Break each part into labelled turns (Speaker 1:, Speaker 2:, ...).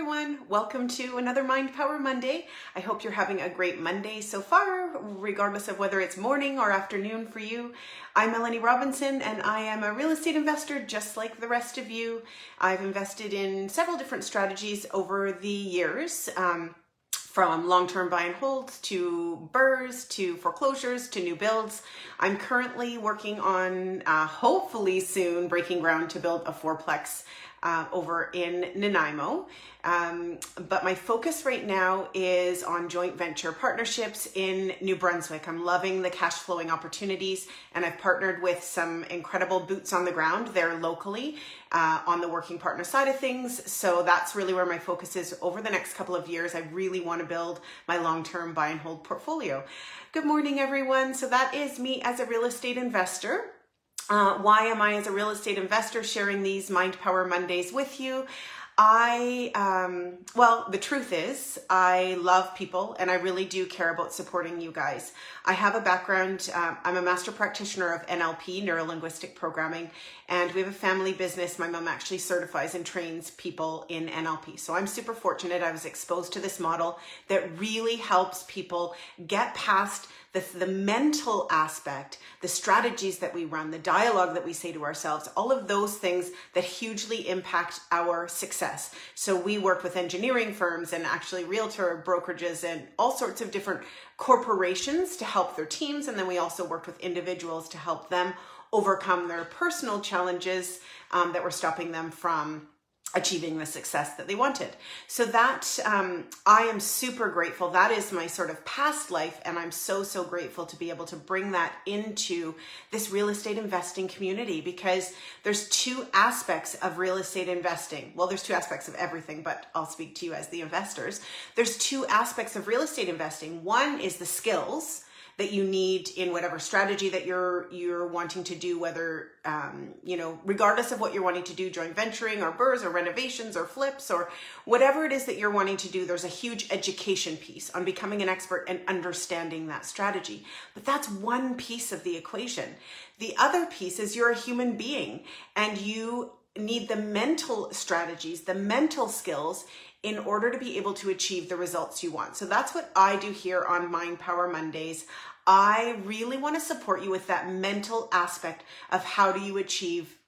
Speaker 1: everyone. Welcome to another Mind Power Monday. I hope you're having a great Monday so far, regardless of whether it's morning or afternoon for you. I'm Melanie Robinson and I am a real estate investor just like the rest of you. I've invested in several different strategies over the years, from long-term buy and hold to BRRRRs to foreclosures to new builds. I'm currently working on, hopefully soon, breaking ground to build a fourplex over in Nanaimo. But my focus right now is on joint venture partnerships in New Brunswick. I'm loving the cash flowing opportunities, and I've partnered with some incredible boots on the ground there locally on the working partner side of things. So that's really where my focus is over the next couple of years. I really want to build my long-term buy and hold portfolio. Good morning, everyone. So that is me as a real estate investor. Why am I, as a real estate investor, sharing these Mind Power Mondays with you? Well, the truth is, I love people and I really do care about supporting you guys. I have a background, I'm a master practitioner of NLP, Neuro-Linguistic Programming, and we have a family business. My mom actually certifies and trains people in NLP. So I'm super fortunate. I was exposed to this model that really helps people get past the mental aspect, the strategies that we run, the dialogue that we say to ourselves, all of those things that hugely impact our success. So we work with engineering firms and actually realtor brokerages and all sorts of different corporations to help their teams. And then we also worked with individuals to help them overcome their personal challenges that were stopping them from achieving the success that they wanted. So that I am super grateful. That is my sort of past life, and I'm so grateful to be able to bring that into this real estate investing community, because there's two aspects of real estate investing. Well, there's two aspects of everything, but I'll speak to you as the investors. There's two aspects of real estate investing. One is the skills that you need in whatever strategy that you're wanting to do, whether, regardless of what you're wanting to do, joint venturing or BRRRRs or renovations or flips or whatever it is that you're wanting to do, there's a huge education piece on becoming an expert and understanding that strategy. But that's one piece of the equation. The other piece is you're a human being and you need the mental strategies, the mental skills in order to be able to achieve the results you want. So that's what I do here on Mind Power Mondays. I really want to support you with that mental aspect of how do you achieve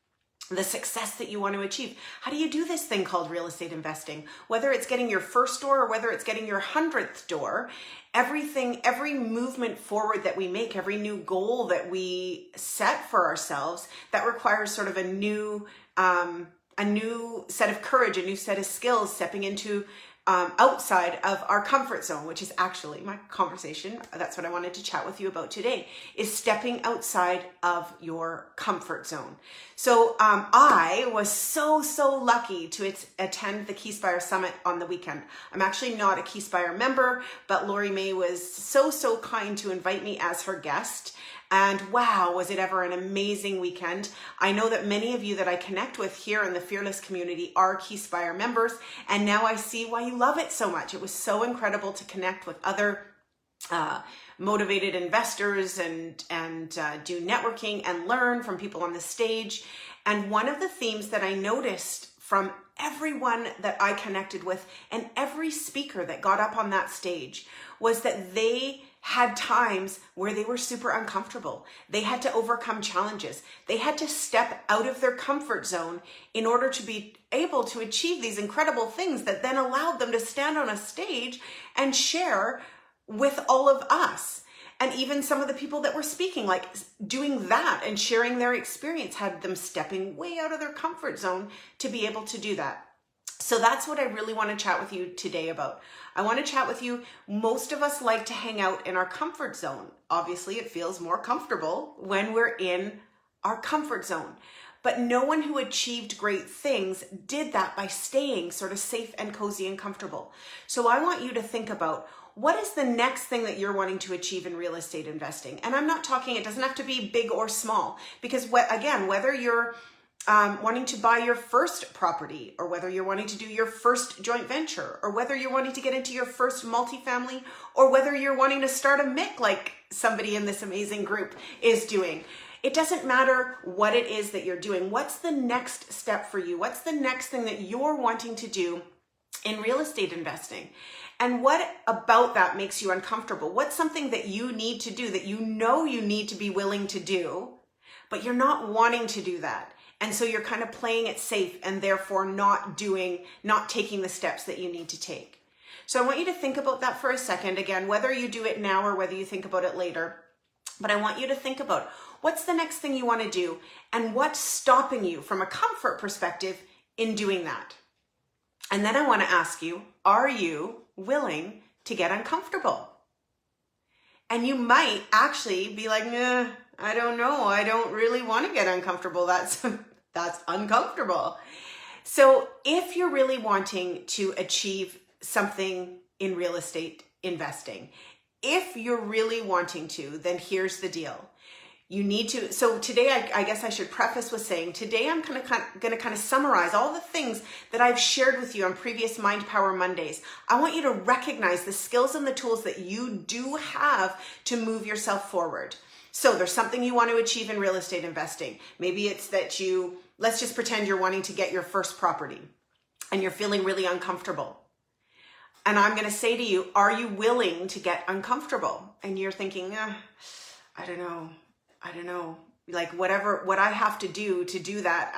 Speaker 1: the success that you want to achieve. How do you do this thing called real estate investing? Whether it's getting your first door or whether it's getting your 100th door, every movement forward that we make, every new goal that we set for ourselves, that requires sort of a new set of courage, a new set of skills, stepping into outside of our comfort zone, which is actually my conversation. That's what I wanted to chat with you about today, is stepping outside of your comfort zone. So I was so lucky to attend the Keyspire Summit on the weekend. I'm actually not a Keyspire member, but Lori May was so kind to invite me as her guest. And wow, was it ever an amazing weekend. I know that many of you that I connect with here in the Fearless community are Keyspire members, and now I see why you love it so much. It was so incredible to connect with other motivated investors and do networking and learn from people on the stage. And one of the themes that I noticed from everyone that I connected with and every speaker that got up on that stage was that they had times where they were super uncomfortable. They had to overcome challenges. They had to step out of their comfort zone in order to be able to achieve these incredible things that then allowed them to stand on a stage and share with all of us. And even some of the people that were speaking, like doing that and sharing their experience, had them stepping way out of their comfort zone to be able to do that. So that's what I really want to chat with you today about. I want to chat with you. Most of us like to hang out in our comfort zone. Obviously, it feels more comfortable when we're in our comfort zone. But no one who achieved great things did that by staying sort of safe and cozy and comfortable. So I want you to think about, what is the next thing that you're wanting to achieve in real estate investing? And I'm not talking, it doesn't have to be big or small, because whether you're wanting to buy your first property, or whether you're wanting to do your first joint venture, or whether you're wanting to get into your first multifamily, or whether you're wanting to start a MIC like somebody in this amazing group is doing. It doesn't matter what it is that you're doing. What's the next step for you? What's the next thing that you're wanting to do in real estate investing. And what about that makes you uncomfortable? What's something that you need to do that you know you need to be willing to do, but you're not wanting to do that? And so you're kind of playing it safe and therefore not taking the steps that you need to take. So I want you to think about that for a second. Again, whether you do it now or whether you think about it later, but I want you to think about what's the next thing you want to do and what's stopping you from a comfort perspective in doing that. And then I want to ask you, are you willing to get uncomfortable? And you might actually be like, I don't know. I don't really want to get uncomfortable. That's uncomfortable. So if you're really wanting to achieve something in real estate investing, if you're really wanting to, then here's the deal. You need to, so today, I guess I should preface with saying, today I'm going to kind of summarize all the things that I've shared with you on previous Mind Power Mondays. I want you to recognize the skills and the tools that you do have to move yourself forward. So there's something you want to achieve in real estate investing. Maybe it's that let's just pretend you're wanting to get your first property and you're feeling really uncomfortable. And I'm going to say to you, are you willing to get uncomfortable? And you're thinking, I don't know. Like what I have to do that,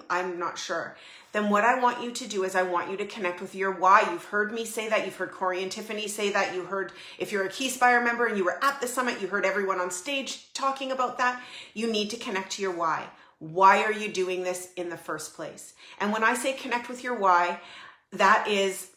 Speaker 1: I'm not sure. Then what I want you to do is I want you to connect with your why. You've heard me say that. You've heard Corey and Tiffany say that. You heard, if you're a KeySpire member and you were at the summit, you heard everyone on stage talking about that. You need to connect to your why. Why are you doing this in the first place? And when I say connect with your why, that is,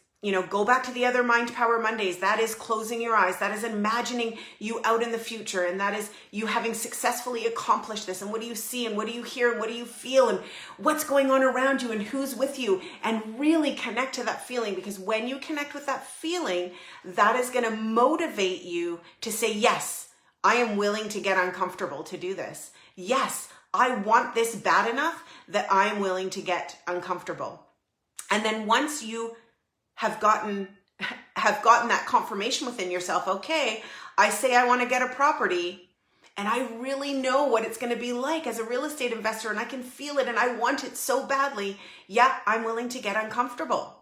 Speaker 1: go back to the other Mind Power Mondays. That is closing your eyes. That is imagining you out in the future. And that is you having successfully accomplished this. And what do you see? And what do you hear? And what do you feel? And what's going on around you? And who's with you? And really connect to that feeling. Because when you connect with that feeling, that is going to motivate you to say, yes, I am willing to get uncomfortable to do this. Yes, I want this bad enough that I am willing to get uncomfortable. And then once you have gotten that confirmation within yourself, okay, I say I want to get a property and I really know what it's going to be like as a real estate investor and I can feel it and I want it so badly. Yeah, I'm willing to get uncomfortable.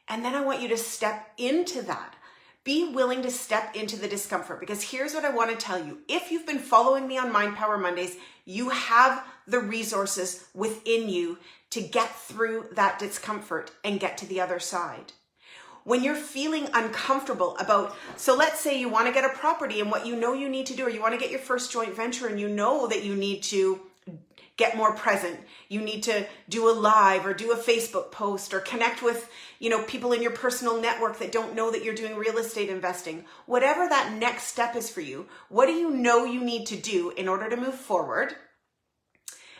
Speaker 1: And then I want you to step into that. Be willing to step into the discomfort, because here's what I want to tell you. If you've been following me on Mind Power Mondays, you have the resources within you to get through that discomfort and get to the other side. When you're feeling uncomfortable about, so let's say you want to get a property and what you know you need to do, or you want to get your first joint venture and you know that you need to get more present. You need to do a live or do a Facebook post or connect with, people in your personal network that don't know that you're doing real estate investing. Whatever that next step is for you, what do you know you need to do in order to move forward?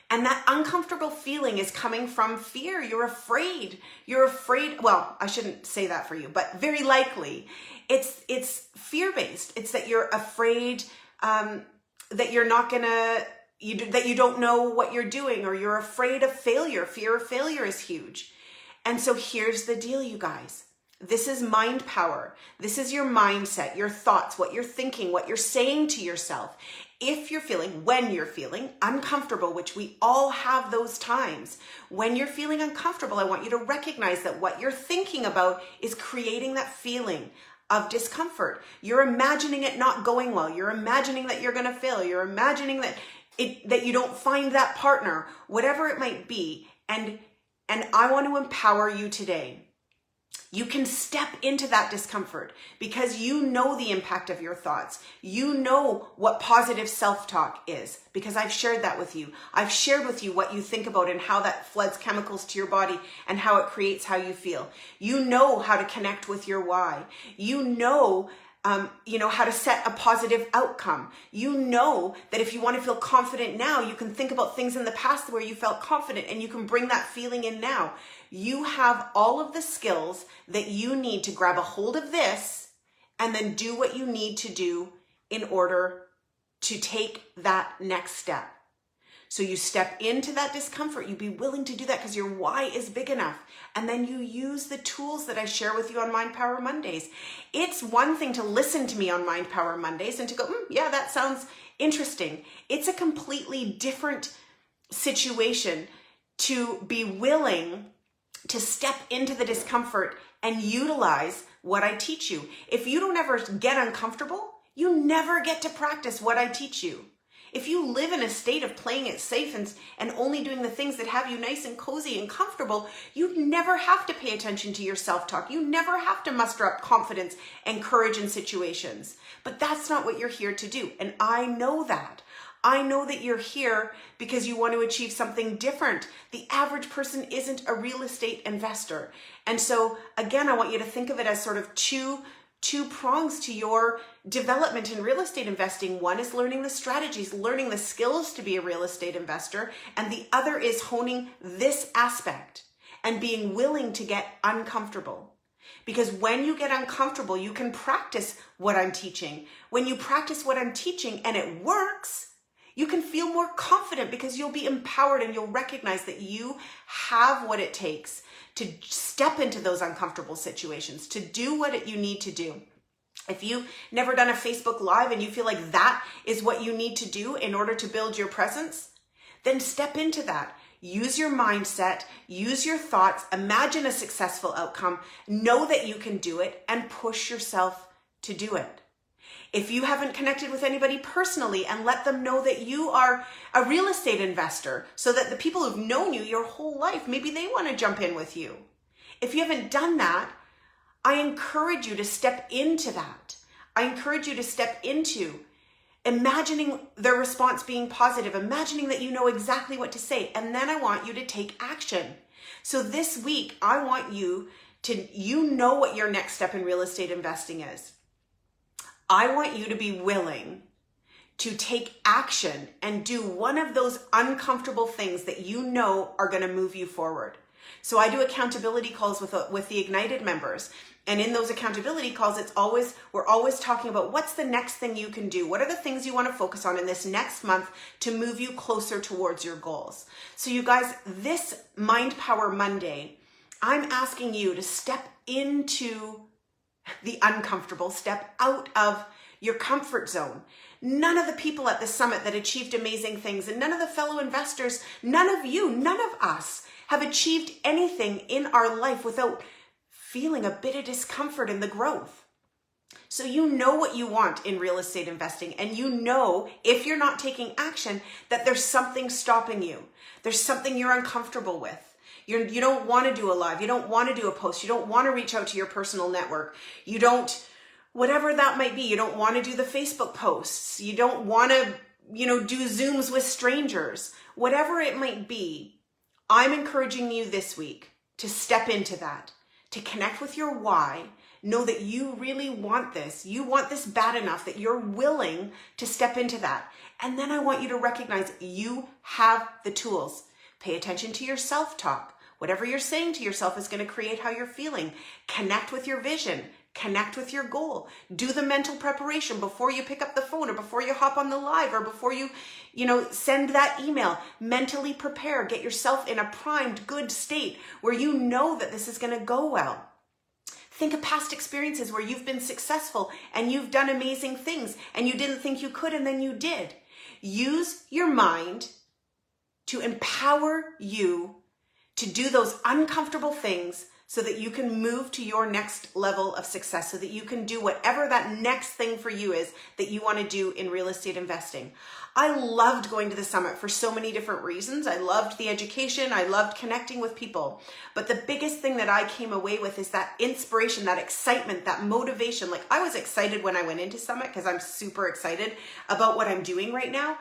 Speaker 1: And that uncomfortable feeling is coming from fear. You're afraid. Well, I shouldn't say that for you, but very likely it's fear-based. It's that you're afraid that you're not gonna, that you don't know what you're doing, or you're afraid of failure. Fear of failure is huge. And so here's the deal, you guys. This is mind power. This is your mindset, your thoughts, what you're thinking, what you're saying to yourself. When you're feeling uncomfortable, which we all have those times, when you're feeling uncomfortable, I want you to recognize that what you're thinking about is creating that feeling of discomfort. You're imagining it not going well. You're imagining that you're going to fail. You're imagining that you don't find that partner, whatever it might be. And I want to empower you today. You can step into that discomfort because you know the impact of your thoughts. You know what positive self-talk is because I've shared that with you. I've shared with you what you think about and how that floods chemicals to your body and how it creates how you feel. You know how to connect with your why. You know how to set a positive outcome. You know that if you want to feel confident now, you can think about things in the past where you felt confident and you can bring that feeling in now. You have all of the skills that you need to grab a hold of this and then do what you need to do in order to take that next step. So you step into that discomfort. You be willing to do that because your why is big enough. And then you use the tools that I share with you on Mind Power Mondays. It's one thing to listen to me on Mind Power Mondays and to go, yeah, that sounds interesting. It's a completely different situation to be willing to step into the discomfort and utilize what I teach you. If you don't ever get uncomfortable, you never get to practice what I teach you. If you live in a state of playing it safe and only doing the things that have you nice and cozy and comfortable, you never have to pay attention to your self-talk. You never have to muster up confidence and courage in situations. But that's not what you're here to do. And I know that. I know that you're here because you want to achieve something different. The average person isn't a real estate investor. And so again, I want you to think of it as sort of two prongs to your development in real estate investing. One is learning the strategies, learning the skills to be a real estate investor. And the other is honing this aspect and being willing to get uncomfortable. Because when you get uncomfortable, you can practice what I'm teaching. When you practice what I'm teaching and it works, you can feel more confident because you'll be empowered and you'll recognize that you have what it takes to step into those uncomfortable situations, to do what you need to do. If you've never done a Facebook Live and you feel like that is what you need to do in order to build your presence, then step into that. Use your mindset, use your thoughts, imagine a successful outcome, know that you can do it, and push yourself to do it. If you haven't connected with anybody personally and let them know that you are a real estate investor so that the people who've known you your whole life, maybe they want to jump in with you. If you haven't done that, I encourage you to step into that. I encourage you to step into imagining their response being positive, imagining that you know exactly what to say, and then I want you to take action. So this week, I want you know what your next step in real estate investing is. I want you to be willing to take action and do one of those uncomfortable things that you know are going to move you forward. So I do accountability calls with the Ignited members. And in those accountability calls, we're always talking about what's the next thing you can do? What are the things you want to focus on in this next month to move you closer towards your goals? So you guys, this Mind Power Monday, I'm asking you to step into the uncomfortable, step out of your comfort zone. None of the people at the summit that achieved amazing things, and none of the fellow investors, none of you, none of us have achieved anything in our life without feeling a bit of discomfort in the growth. So you know what you want in real estate investing, and you know if you're not taking action that there's something stopping you. There's something you're uncomfortable with. You don't want to do a live. You don't want to do a post. You don't want to reach out to your personal network. You don't, whatever that might be. You don't want to do the Facebook posts. You don't want to, do Zooms with strangers. Whatever it might be, I'm encouraging you this week to step into that, to connect with your why. Know that you really want this. You want this bad enough that you're willing to step into that. And then I want you to recognize you have the tools. Pay attention to your self-talk. Whatever you're saying to yourself is going to create how you're feeling. Connect with your vision. Connect with your goal. Do the mental preparation before you pick up the phone or before you hop on the live or before you send that email. Mentally prepare. Get yourself in a primed, good state where you know that this is going to go well. Think of past experiences where you've been successful and you've done amazing things and you didn't think you could and then you did. Use your mind to empower you to do those uncomfortable things so that you can move to your next level of success, so that you can do whatever that next thing for you is that you want to do in real estate investing. I loved going to the summit for so many different reasons. I loved the education. I loved connecting with people. But the biggest thing that I came away with is that inspiration, that excitement, that motivation. Like, I was excited when I went into Summit because I'm super excited about what I'm doing right now.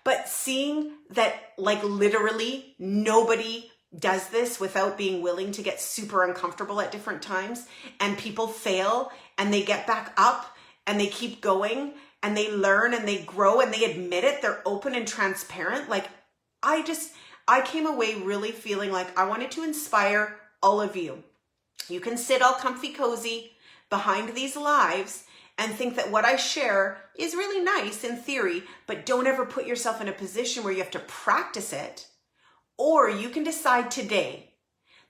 Speaker 1: But seeing that, like, literally nobody does this without being willing to get super uncomfortable at different times, and people fail and they get back up and they keep going and they learn and they grow and they admit it, they're open and transparent. Like, I came away really feeling like I wanted to inspire all of you. You can sit all comfy cozy behind these lives and think that what I share is really nice in theory, but don't ever put yourself in a position where you have to practice it. Or you can decide today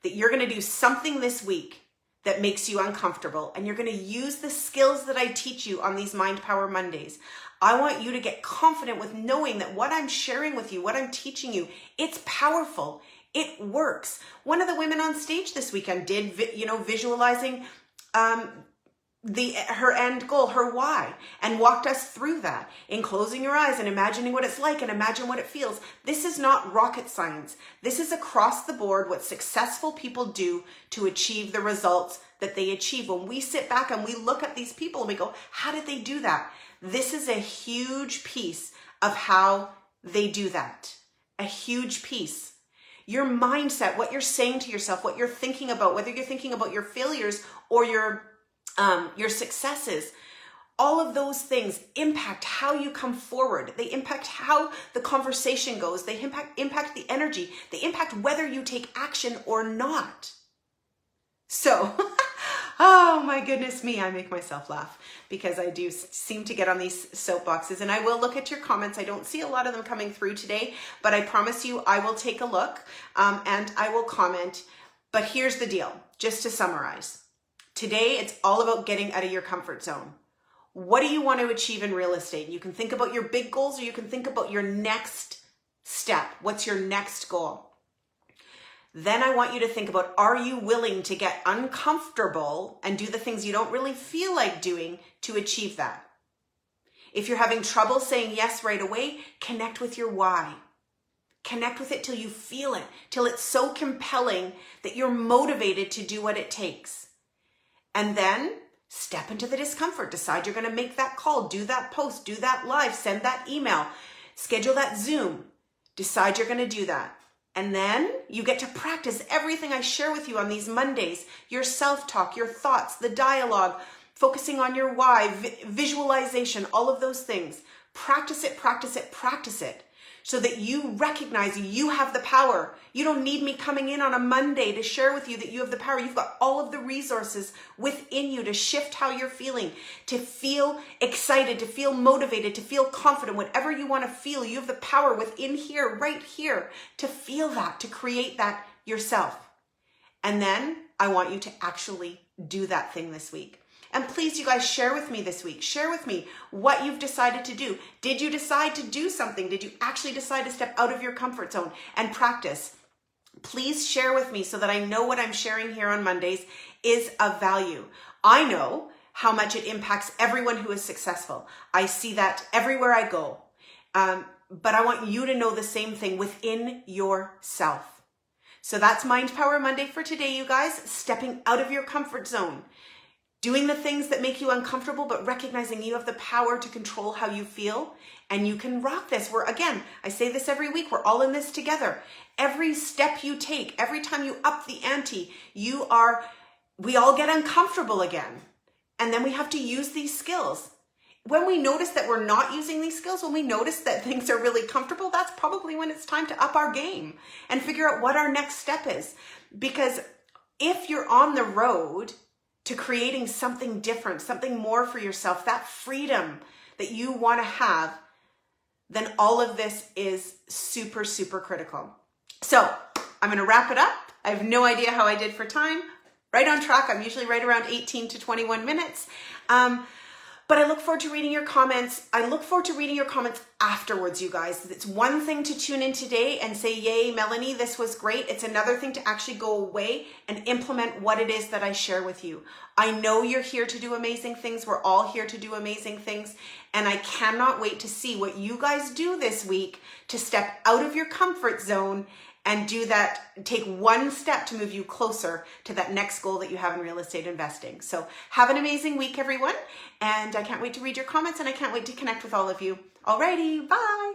Speaker 1: that you're going to do something this week that makes you uncomfortable, and you're going to use the skills that I teach you on these Mind Power Mondays. I want you to get confident with knowing that what I'm sharing with you, what I'm teaching you, it's powerful. It works. One of the women on stage this weekend did, visualizing her end goal, her why, and walked us through that in closing your eyes and imagining what it's like and imagine what it feels. This is not rocket science. This is across the board what successful people do to achieve the results that they achieve. When we sit back and we look at these people and we go, how did they do that? This is a huge piece of how they do that. A huge piece. Your mindset, what you're saying to yourself, what you're thinking about, whether you're thinking about your failures or your successes, all of those things impact how you come forward. They impact how the conversation goes. They impact the energy. They impact whether you take action or not. So, oh my goodness me, I make myself laugh because I do seem to get on these soapboxes, and I will look at your comments. I don't see a lot of them coming through today, but I promise you I will take a look and I will comment. But here's the deal, just to summarize. Today, it's all about getting out of your comfort zone. What do you want to achieve in real estate? You can think about your big goals, or you can think about your next step. What's your next goal? Then I want you to think about, are you willing to get uncomfortable and do the things you don't really feel like doing to achieve that? If you're having trouble saying yes right away, connect with your why. Connect with it till you feel it, till it's so compelling that you're motivated to do what it takes. And then step into the discomfort. Decide you're going to make that call, do that post, do that live, send that email, schedule that Zoom. Decide you're going to do that. And then you get to practice everything I share with you on these Mondays, your self-talk, your thoughts, the dialogue, focusing on your why, visualization, all of those things. Practice it, practice it, practice it, so that you recognize you have the power. You don't need me coming in on a Monday to share with you that you have the power. You've got all of the resources within you to shift how you're feeling, to feel excited, to feel motivated, to feel confident. Whatever you want to feel, you have the power within here, right here, to feel that, to create that yourself. And then I want you to actually do that thing this week. And please, you guys, share with me this week. Share with me what you've decided to do. Did you decide to do something? Did you actually decide to step out of your comfort zone and practice? Please share with me so that I know what I'm sharing here on Mondays is of value. I know how much it impacts everyone who is successful. I see that everywhere I go. But I want you to know the same thing within yourself. So that's Mind Power Monday for today, you guys. Stepping out of your comfort zone. Doing the things that make you uncomfortable, but recognizing you have the power to control how you feel, and you can rock this. Again, I say this every week, we're all in this together. Every step you take, every time you up the ante, we all get uncomfortable again. And then we have to use these skills. When we notice that we're not using these skills, when we notice that things are really comfortable, that's probably when it's time to up our game and figure out what our next step is. Because if you're on the road to creating something different, something more for yourself, that freedom that you want to have, then all of this is super, super critical. So I'm going to wrap it up. I have no idea how I did for time. Right on track. I'm usually right around 18 to 21 minutes. But I look forward to reading your comments. I look forward to reading your comments afterwards, you guys. It's one thing to tune in today and say, yay, Melanie, this was great. It's another thing to actually go away and implement what it is that I share with you. I know you're here to do amazing things. We're all here to do amazing things. And I cannot wait to see what you guys do this week to step out of your comfort zone and do that, take one step to move you closer to that next goal that you have in real estate investing. So have an amazing week, everyone. And I can't wait to read your comments, and I can't wait to connect with all of you. Alrighty, bye.